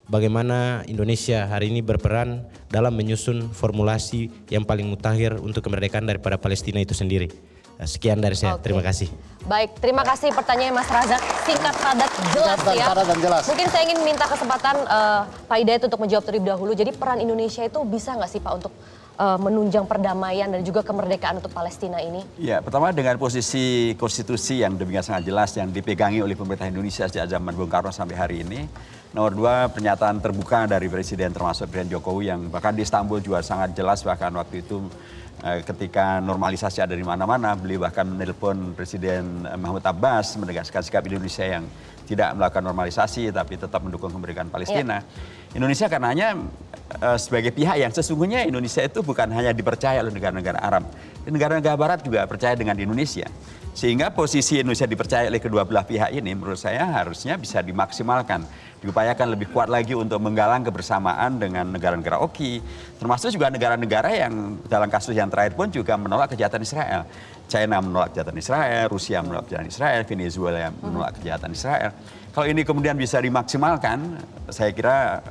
bagaimana Indonesia hari ini berperan dalam menyusun formulasi yang paling mutakhir untuk kemerdekaan daripada Palestina itu sendiri. Sekian dari saya, terima kasih. Baik, terima kasih pertanyaan Mas Razak. Singkat, padat, jelas ya. Padat dan jelas. Mungkin saya ingin minta kesempatan Pak Hidayat untuk menjawab terlebih dahulu. Jadi peran Indonesia itu bisa nggak sih Pak untuk menunjang perdamaian dan juga kemerdekaan untuk Palestina ini? Ya, pertama dengan posisi konstitusi yang demikian sangat jelas yang dipegangi oleh pemerintah Indonesia sejak zaman Bung Karno sampai hari ini. Nomor dua, pernyataan terbuka dari Presiden termasuk Presiden Jokowi yang bahkan di Istanbul juga sangat jelas bahkan waktu itu ketika normalisasi ada di mana-mana, beliau bahkan menelpon Presiden Mahmud Abbas menegaskan sikap Indonesia yang tidak melakukan normalisasi tapi tetap mendukung kemerdekaan Palestina. Indonesia karenanya sebagai pihak yang sesungguhnya Indonesia itu bukan hanya dipercaya oleh negara-negara Arab, negara-negara Barat juga percaya dengan Indonesia. Sehingga posisi Indonesia dipercaya oleh kedua belah pihak ini menurut saya harusnya bisa dimaksimalkan, diupayakan lebih kuat lagi untuk menggalang kebersamaan dengan negara-negara OKI, termasuk juga negara-negara yang dalam kasus yang terakhir pun juga menolak kejahatan Israel. China menolak kejahatan Israel, Rusia menolak kejahatan Israel, Venezuela menolak kejahatan Israel. Kalau ini kemudian bisa dimaksimalkan, saya kira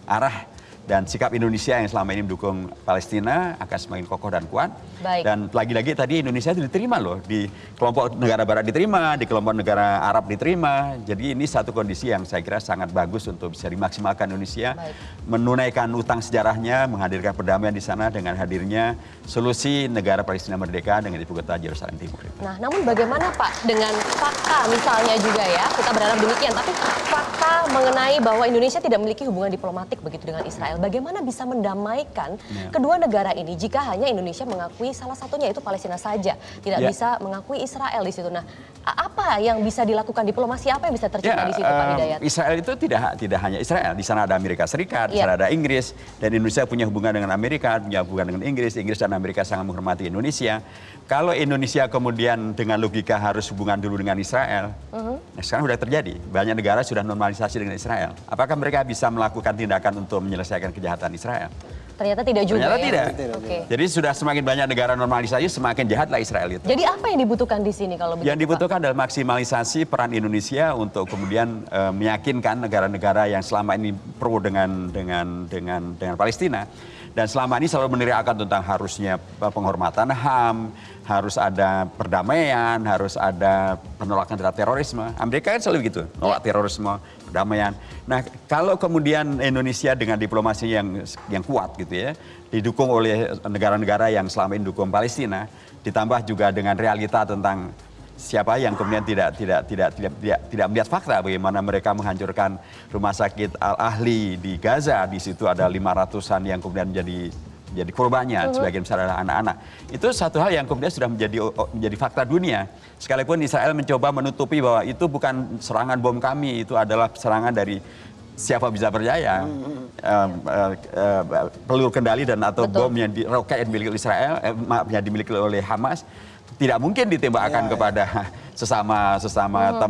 arah dan sikap Indonesia yang selama ini mendukung Palestina akan semakin kokoh dan kuat. Baik. Dan lagi-lagi tadi Indonesia itu diterima loh, di kelompok negara Barat diterima, di kelompok negara Arab diterima. Jadi ini satu kondisi yang saya kira sangat bagus untuk bisa dimaksimalkan Indonesia. Baik. Menunaikan utang sejarahnya, menghadirkan perdamaian di sana dengan hadirnya solusi negara Palestina merdeka dengan ibu kota Yerusalem Timur. Nah, namun bagaimana Pak dengan fakta misalnya juga ya, kita berharap demikian, tapi fakta mengenai bahwa Indonesia tidak memiliki hubungan diplomatik begitu dengan Israel. Bagaimana bisa mendamaikan kedua negara ini jika hanya Indonesia mengakui salah satunya itu Palestina saja, tidak bisa mengakui Israel di situ. Nah, apa yang bisa dilakukan, diplomasi apa yang bisa tercipta di situ Pak Hidayat? Israel itu tidak hanya Israel, di sana ada Amerika Serikat, di sana ada Inggris, dan Indonesia punya hubungan dengan Amerika, punya hubungan dengan Inggris dan Amerika sangat menghormati Indonesia. Kalau Indonesia kemudian dengan logika harus hubungan dulu dengan Israel, nah sekarang sudah terjadi, banyak negara sudah normalisasi dengan Israel. Apakah mereka bisa melakukan tindakan untuk menyelesaikan kejahatan Israel? Ternyata tidak juga. Ternyata ya? tidak. Okay. Jadi sudah semakin banyak negara normalisasi, semakin jahatlah Israel itu. Jadi apa yang dibutuhkan di sini kalau begitu? Yang dibutuhkan adalah maksimalisasi peran Indonesia untuk kemudian meyakinkan negara-negara yang selama ini pro dengan Palestina dan selama ini selalu meneriakkan tentang harusnya penghormatan HAM, harus ada perdamaian, harus ada penolakan terhadap terorisme. Amerika kan selalu begitu, nolak terorisme, perdamaian. Nah, kalau kemudian Indonesia dengan diplomasi yang kuat gitu ya, didukung oleh negara-negara yang selama ini dukung Palestina, ditambah juga dengan realita tentang siapa yang kemudian tidak melihat fakta bagaimana mereka menghancurkan rumah sakit Al-Ahli di Gaza. Di situ ada 500-an yang kemudian menjadi korbannya, sebagian besar adalah anak-anak. Itu satu hal yang kemudian sudah menjadi fakta dunia. Sekalipun Israel mencoba menutupi bahwa itu bukan serangan bom kami, itu adalah serangan dari siapa bisa percaya peluru kendali dan atau bom yang roket yang dimiliki oleh Israel, yang dimiliki oleh Hamas. Tidak mungkin ditembakkan kepada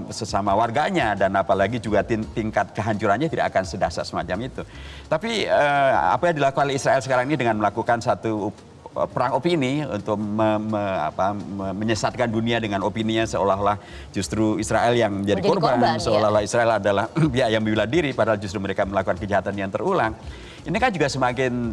sesama warganya dan apalagi juga tingkat kehancurannya tidak akan sedahsyat semacam itu. Tapi apa yang dilakukan oleh Israel sekarang ini dengan melakukan satu perang opini untuk menyesatkan dunia dengan opininya seolah-olah justru Israel yang menjadi korban, seolah-olah Israel adalah pihak yang membela diri padahal justru mereka melakukan kejahatan yang terulang. Ini kan juga semakin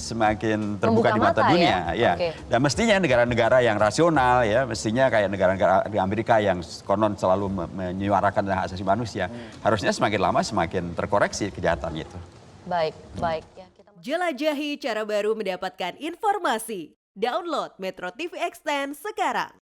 terbuka di mata dunia, ya. Dan mestinya negara-negara yang rasional, ya, mestinya kayak negara-negara di Amerika yang konon selalu menyuarakan hak asasi manusia, harusnya semakin lama semakin terkoreksi kejahatan itu. Baik, baik. Ya, jelajahi cara baru mendapatkan informasi. Download Metro TV Extend sekarang.